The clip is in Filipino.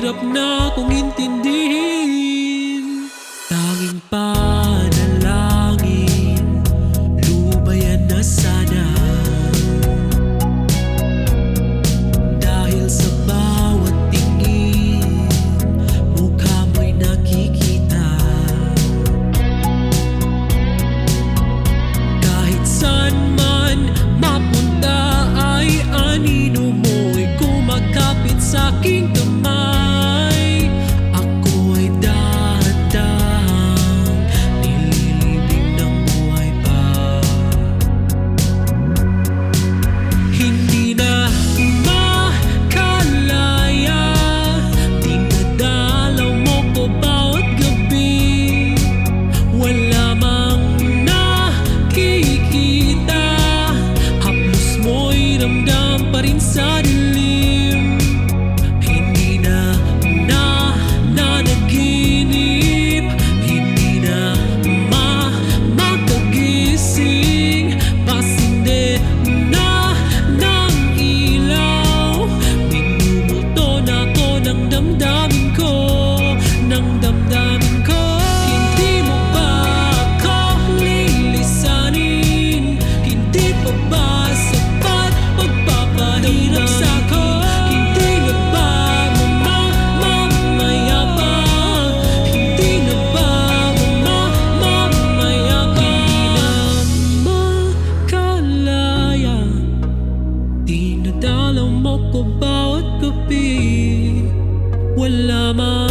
Hirap na kong intindihin. Tanging panalangin, lubayan na sana. Dahil sa bawat tingin, mukha mo'y nakikita. Kahit saan man mapunta ay anino mo'y kumakapit sa aking kamay. Ako ay dahan-dahang nililibing ng buhay pa. Hindi na makalaya, dinadalaw mo ko bawat gabi. Wala mang nakikita, haplos mo'y ramdam pa rin sa dilim. Hindi na nanaginip, hindi na makagising. Pasinde na ng ilaw, minumulto na ko ng damdamin ko, ng damdamin ko. Hindi mo ba ako lilisanin? Hindi pa ba sapat pagpapahirap sa'ko? Hindi na ba mamayabang? Hindi na ba mamayabang? Makalaya, dinadalaw mo ko bawat gabi. Wala man